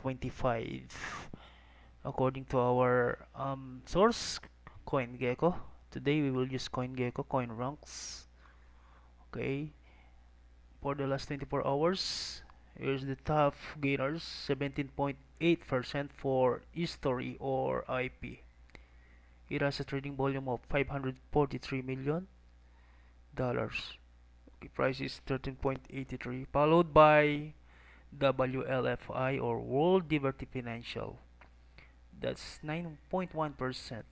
25 according to our source CoinGecko. Today we will use CoinGecko coin ranks. Okay, for the last 24 hours, here's the top gainers: 17.8% for history or IP. It has a trading volume of $543 million. The price is 13.83, followed by WLFI or World Liberty Financial. That's 9.1%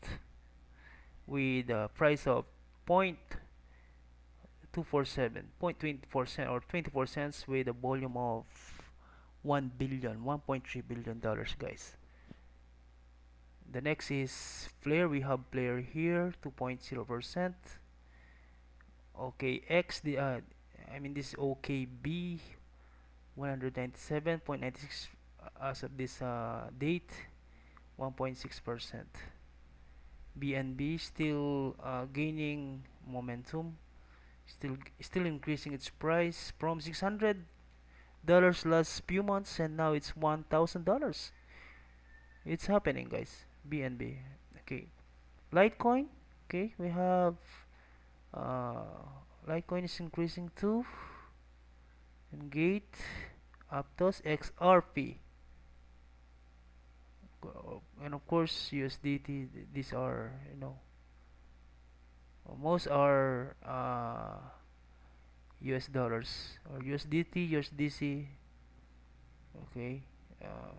with a price of 0.247, 0.24 cent or 24 cents with a volume of 1 billion, 1.3 billion dollars, guys. The next is Flare. We have Flare here, 2.0%. Okay, I mean this OKB, 197.96 as of this date, 1.6%. BNB still gaining momentum, still increasing its price from $600 last few months, and now it's $1,000. It's happening, guys. BNB. Okay, Litecoin. Okay, we have uh, Litecoin is increasing too, and Gate, Aptos, XRP, and of course USDT. These are, most are US dollars or USDT, USDC. Okay, uh,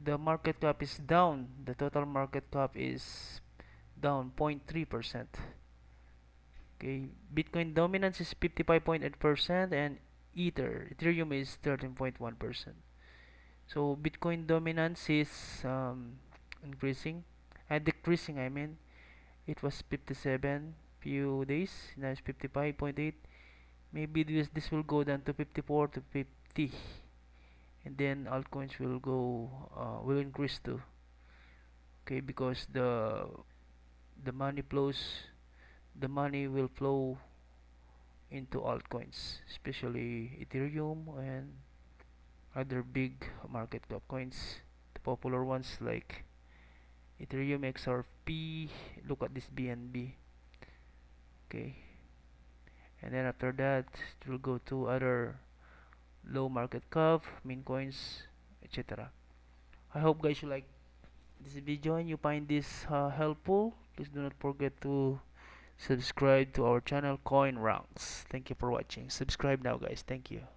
the market cap is down. The total market cap is down 0.3%. Okay, Bitcoin dominance is 55.8% and Ethereum is 13.1%. So Bitcoin dominance is increasing and decreasing. I mean, it was 57 few days. Now it's 55.8. Maybe this will go down to 54 to 50, and then altcoins will increase too. Okay, because the money flows, the money will flow into altcoins, especially Ethereum and other big market cap coins. The popular ones like Ethereum, XRP. Look at this BNB. Okay, and then after that it will go to other low market cap meme coins, etc. I hope guys you like this video and you find this helpful. Please do not forget to subscribe to our channel Coin Ranks. Thank you for watching. Subscribe now, guys. Thank you.